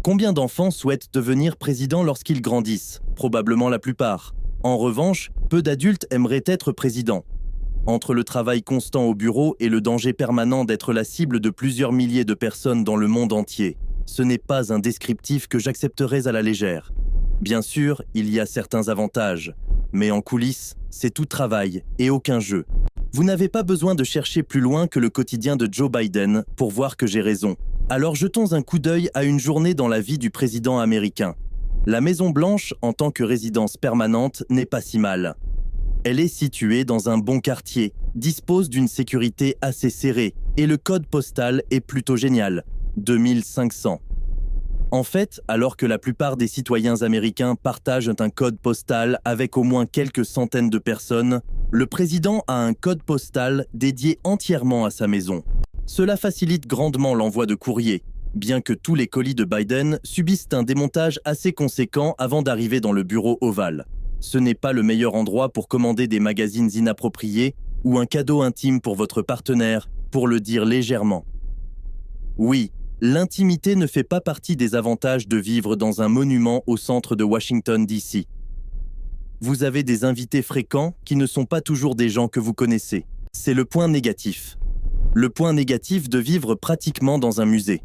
Combien d'enfants souhaitent devenir président lorsqu'ils grandissent? Probablement la plupart. En revanche, peu d'adultes aimeraient être président. Entre le travail constant au bureau et le danger permanent d'être la cible de plusieurs milliers de personnes dans le monde entier, ce n'est pas un descriptif que j'accepterais à la légère. Bien sûr, il y a certains avantages, mais en coulisses, c'est tout travail et aucun jeu. Vous n'avez pas besoin de chercher plus loin que le quotidien de Joe Biden pour voir que j'ai raison. Alors jetons un coup d'œil à une journée dans la vie du président américain. La Maison-Blanche, en tant que résidence permanente, n'est pas si mal. Elle est située dans un bon quartier, dispose d'une sécurité assez serrée et le code postal est plutôt génial, 2500. En fait, alors que la plupart des citoyens américains partagent un code postal avec au moins quelques centaines de personnes, le président a un code postal dédié entièrement à sa maison. Cela facilite grandement l'envoi de courrier, bien que tous les colis de Biden subissent un démontage assez conséquent avant d'arriver dans le bureau ovale. Ce n'est pas le meilleur endroit pour commander des magazines inappropriés ou un cadeau intime pour votre partenaire, pour le dire légèrement. Oui, l'intimité ne fait pas partie des avantages de vivre dans un monument au centre de Washington, D.C. Vous avez des invités fréquents qui ne sont pas toujours des gens que vous connaissez. C'est le point négatif. Le point négatif de vivre pratiquement dans un musée.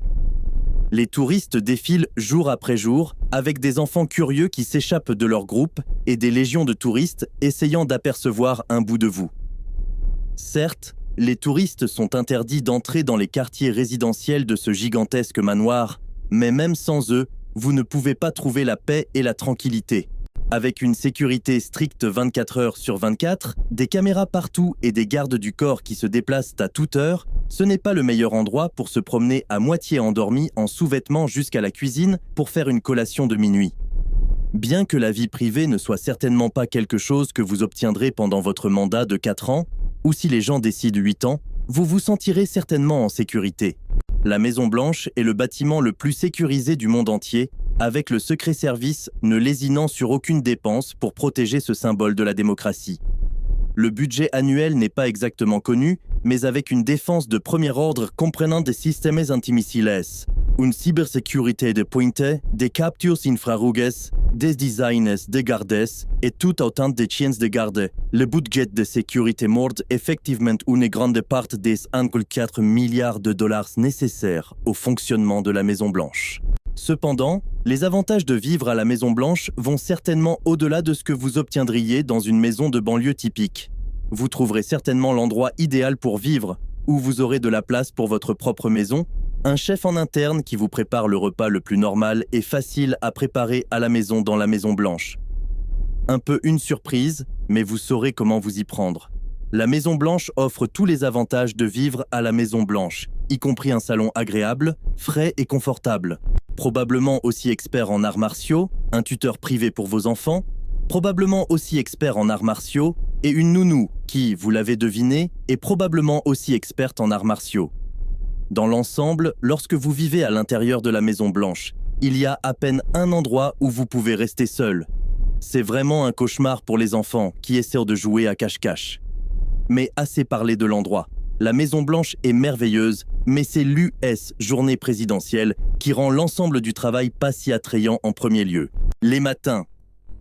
Les touristes défilent jour après jour avec des enfants curieux qui s'échappent de leur groupe et des légions de touristes essayant d'apercevoir un bout de vous. Certes, les touristes sont interdits d'entrer dans les quartiers résidentiels de ce gigantesque manoir, mais même sans eux, vous ne pouvez pas trouver la paix et la tranquillité. Avec une sécurité stricte 24 heures sur 24, des caméras partout et des gardes du corps qui se déplacent à toute heure, ce n'est pas le meilleur endroit pour se promener à moitié endormi en sous-vêtements jusqu'à la cuisine pour faire une collation de minuit. Bien que la vie privée ne soit certainement pas quelque chose que vous obtiendrez pendant votre mandat de 4 ans, ou si les gens décident 8 ans, vous vous sentirez certainement en sécurité. La Maison-Blanche est le bâtiment le plus sécurisé du monde entier, avec le Secret Service ne lésinant sur aucune dépense pour protéger ce symbole de la démocratie. Le budget annuel n'est pas exactement connu, mais avec une défense de premier ordre comprenant des systèmes antimissiles, une cybersécurité de pointe, des captures infrarouges, des designs de gardes et tout autant de chiens de garde. Le budget de sécurité morde effectivement une grande part des 1,4 milliards de dollars nécessaires au fonctionnement de la Maison-Blanche. Cependant, les avantages de vivre à la Maison-Blanche vont certainement au-delà de ce que vous obtiendriez dans une maison de banlieue typique. Vous trouverez certainement l'endroit idéal pour vivre, où vous aurez de la place pour votre propre maison, un chef en interne qui vous prépare le repas le plus normal et facile à préparer à la maison dans la Maison-Blanche. Un peu une surprise, mais vous saurez comment vous y prendre. La Maison-Blanche offre tous les avantages de vivre à la Maison-Blanche, y compris un salon agréable, frais et confortable. Probablement aussi expert en arts martiaux, un tuteur privé pour vos enfants, probablement aussi expert en arts martiaux, et une nounou qui, vous l'avez deviné, est probablement aussi experte en arts martiaux. Dans l'ensemble, lorsque vous vivez à l'intérieur de la Maison-Blanche, il y a à peine un endroit où vous pouvez rester seul. C'est vraiment un cauchemar pour les enfants qui essaient de jouer à cache-cache. Mais assez parlé de l'endroit. La Maison-Blanche est merveilleuse, mais c'est l'US journée présidentielle qui rend l'ensemble du travail pas si attrayant en premier lieu. Les matins.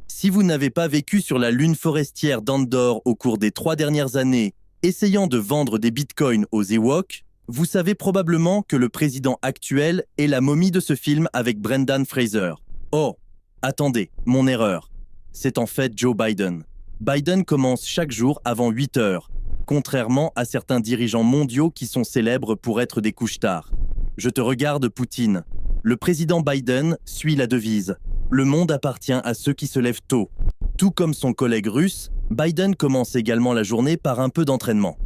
Si vous n'avez pas vécu sur la lune forestière d'Andor au cours des 3 dernières années, essayant de vendre des bitcoins aux Ewoks, vous savez probablement que le président actuel est la momie de ce film avec Brendan Fraser. Oh, attendez, mon erreur. C'est en fait Joe Biden. Biden commence chaque jour avant 8 heures. Contrairement à certains dirigeants mondiaux qui sont célèbres pour être des couche-tard. Je te regarde, Poutine. Le président Biden suit la devise « Le monde appartient à ceux qui se lèvent tôt ». Tout comme son collègue russe, Biden commence également la journée par un peu d'entraînement.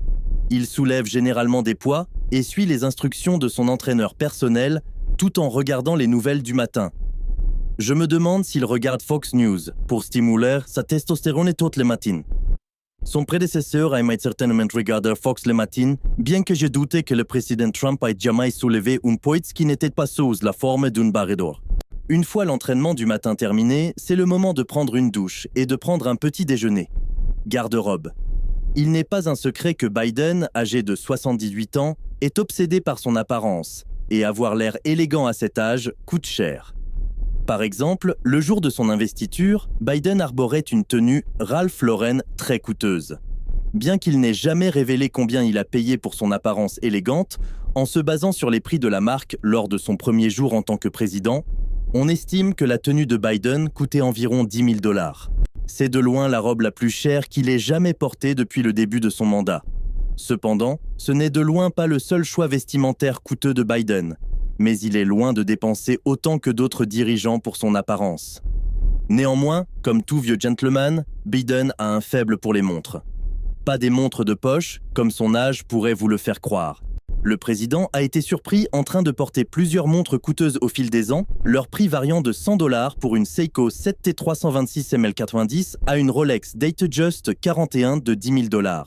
Il soulève généralement des poids et suit les instructions de son entraîneur personnel tout en regardant les nouvelles du matin. Je me demande s'il regarde Fox News pour stimuler sa testostérone toutes les matines. Son prédécesseur a certainement regardé Fox le matin, bien que je doutais que le président Trump ait jamais soulevé un poids qui n'était pas sous la forme d'une barre d'or. Une fois l'entraînement du matin terminé, c'est le moment de prendre une douche et de prendre un petit déjeuner. Garde-robe. Il n'est pas un secret que Biden, âgé de 78 ans, est obsédé par son apparence, et avoir l'air élégant à cet âge coûte cher. Par exemple, le jour de son investiture, Biden arborait une tenue Ralph Lauren très coûteuse. Bien qu'il n'ait jamais révélé combien il a payé pour son apparence élégante, en se basant sur les prix de la marque lors de son premier jour en tant que président, on estime que la tenue de Biden coûtait environ 10 000 $. C'est de loin la robe la plus chère qu'il ait jamais portée depuis le début de son mandat. Cependant, ce n'est de loin pas le seul choix vestimentaire coûteux de Biden, mais il est loin de dépenser autant que d'autres dirigeants pour son apparence. Néanmoins, comme tout vieux gentleman, Biden a un faible pour les montres. Pas des montres de poche, comme son âge pourrait vous le faire croire. Le président a été surpris en train de porter plusieurs montres coûteuses au fil des ans, leur prix variant de 100 $ pour une Seiko 7T326 ML90 à une Rolex Datejust 41 de 10 000 $.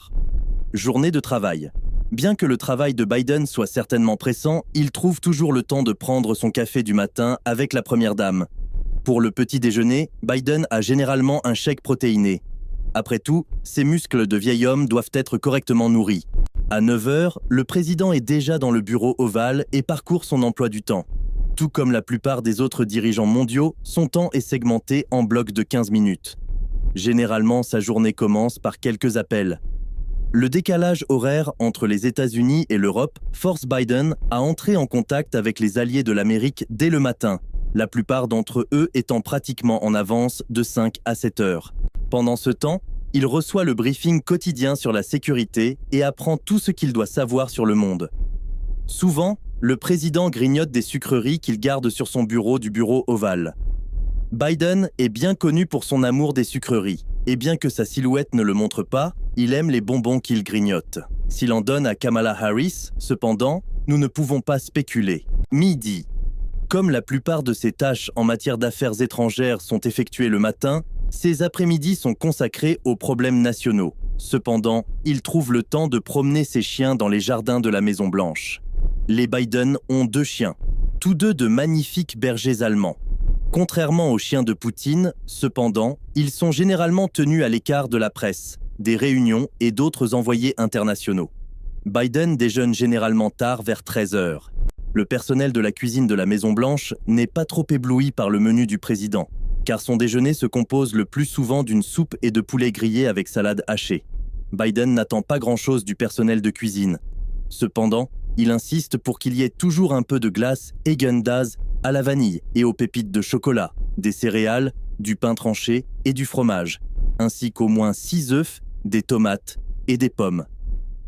Journée de travail. Bien que le travail de Biden soit certainement pressant, il trouve toujours le temps de prendre son café du matin avec la première dame. Pour le petit déjeuner, Biden a généralement un shake protéiné. Après tout, ses muscles de vieil homme doivent être correctement nourris. À 9 h, le président est déjà dans le bureau ovale et parcourt son emploi du temps. Tout comme la plupart des autres dirigeants mondiaux, son temps est segmenté en blocs de 15 minutes. Généralement, sa journée commence par quelques appels. Le décalage horaire entre les États-Unis et l'Europe force Biden à entrer en contact avec les alliés de l'Amérique dès le matin, la plupart d'entre eux étant pratiquement en avance de 5 à 7 heures. Pendant ce temps, il reçoit le briefing quotidien sur la sécurité et apprend tout ce qu'il doit savoir sur le monde. Souvent, le président grignote des sucreries qu'il garde sur son bureau du bureau ovale. Biden est bien connu pour son amour des sucreries, et bien que sa silhouette ne le montre pas, il aime les bonbons qu'il grignote. S'il en donne à Kamala Harris, cependant, nous ne pouvons pas spéculer. Midi. Comme la plupart de ses tâches en matière d'affaires étrangères sont effectuées le matin, ses après-midi sont consacrés aux problèmes nationaux. Cependant, il trouve le temps de promener ses chiens dans les jardins de la Maison-Blanche. Les Biden ont 2 chiens, tous 2 de magnifiques bergers allemands. Contrairement aux chiens de Poutine, cependant, ils sont généralement tenus à l'écart de la presse, des réunions et d'autres envoyés internationaux. Biden déjeune généralement tard vers 13 h. Le personnel de la cuisine de la Maison-Blanche n'est pas trop ébloui par le menu du président, car son déjeuner se compose le plus souvent d'une soupe et de poulet grillé avec salade hachée. Biden n'attend pas grand-chose du personnel de cuisine. Cependant, il insiste pour qu'il y ait toujours un peu de glace Häagen-Dazs à la vanille et aux pépites de chocolat, des céréales, du pain tranché et du fromage, ainsi qu'au moins 6 œufs, des tomates et des pommes.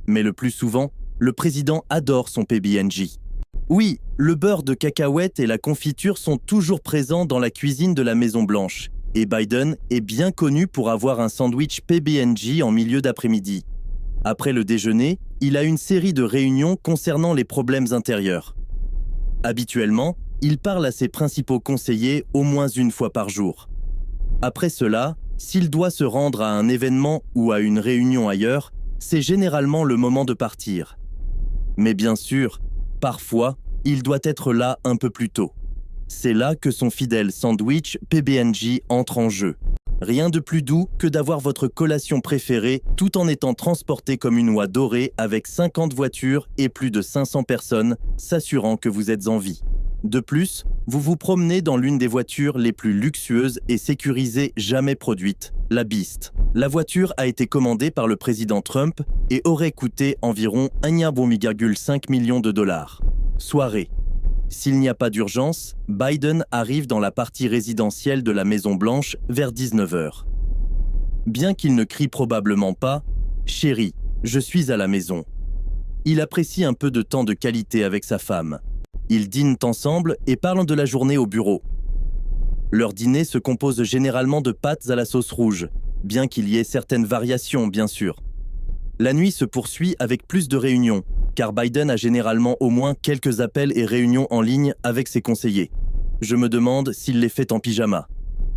Mais le plus souvent, le président adore son PB&J. Oui, le beurre de cacahuète et la confiture sont toujours présents dans la cuisine de la Maison-Blanche, et Biden est bien connu pour avoir un sandwich PB&J en milieu d'après-midi. Après le déjeuner, il a une série de réunions concernant les problèmes intérieurs. Habituellement, il parle à ses principaux conseillers au moins une fois par jour. Après cela, s'il doit se rendre à un événement ou à une réunion ailleurs, c'est généralement le moment de partir. Mais bien sûr, parfois, il doit être là un peu plus tôt. C'est là que son fidèle sandwich PB&J entre en jeu. Rien de plus doux que d'avoir votre collation préférée tout en étant transporté comme une oie dorée avec 50 voitures et plus de 500 personnes, s'assurant que vous êtes en vie. De plus, vous vous promenez dans l'une des voitures les plus luxueuses et sécurisées jamais produites, la Beast. La voiture a été commandée par le président Trump et aurait coûté environ 1,5 million de $. Soirée. S'il n'y a pas d'urgence, Biden arrive dans la partie résidentielle de la Maison-Blanche vers 19 h. Bien qu'il ne crie probablement pas « Chérie, je suis à la maison », il apprécie un peu de temps de qualité avec sa femme. Ils dînent ensemble et parlent de la journée au bureau. Leur dîner se compose généralement de pâtes à la sauce rouge, bien qu'il y ait certaines variations, bien sûr. La nuit se poursuit avec plus de réunions, car Biden a généralement au moins quelques appels et réunions en ligne avec ses conseillers. Je me demande s'il les fait en pyjama.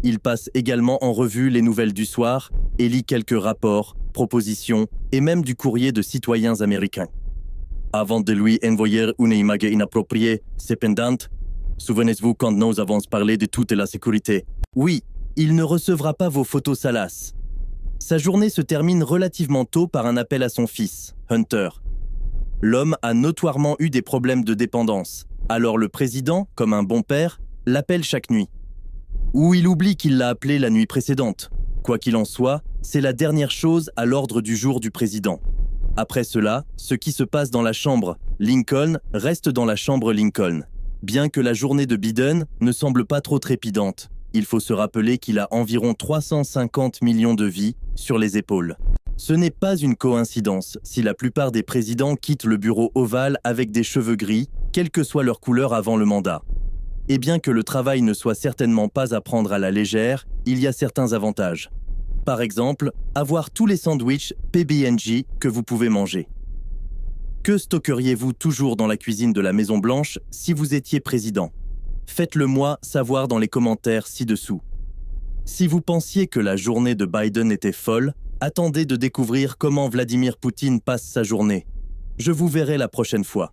Il passe également en revue les nouvelles du soir et lit quelques rapports, propositions et même du courrier de citoyens américains. Avant de lui envoyer une image inappropriée, cependant, souvenez-vous quand nous avons parlé de toute la sécurité. Oui, il ne recevra pas vos photos salaces. Sa journée se termine relativement tôt par un appel à son fils, Hunter. L'homme a notoirement eu des problèmes de dépendance, alors le président, comme un bon père, l'appelle chaque nuit. Ou il oublie qu'il l'a appelé la nuit précédente. Quoi qu'il en soit, c'est la dernière chose à l'ordre du jour du président. Après cela, ce qui se passe dans la chambre Lincoln reste dans la chambre Lincoln. Bien que la journée de Biden ne semble pas trop trépidante, il faut se rappeler qu'il a environ 350 millions de vies sur les épaules. Ce n'est pas une coïncidence si la plupart des présidents quittent le bureau ovale avec des cheveux gris, quelle que soit leur couleur avant le mandat. Et bien que le travail ne soit certainement pas à prendre à la légère, il y a certains avantages. Par exemple, avoir tous les sandwichs PB&J que vous pouvez manger. Que stockeriez-vous toujours dans la cuisine de la Maison-Blanche si vous étiez président? Faites-le moi savoir dans les commentaires ci-dessous. Si vous pensiez que la journée de Biden était folle, attendez de découvrir comment Vladimir Poutine passe sa journée. Je vous verrai la prochaine fois.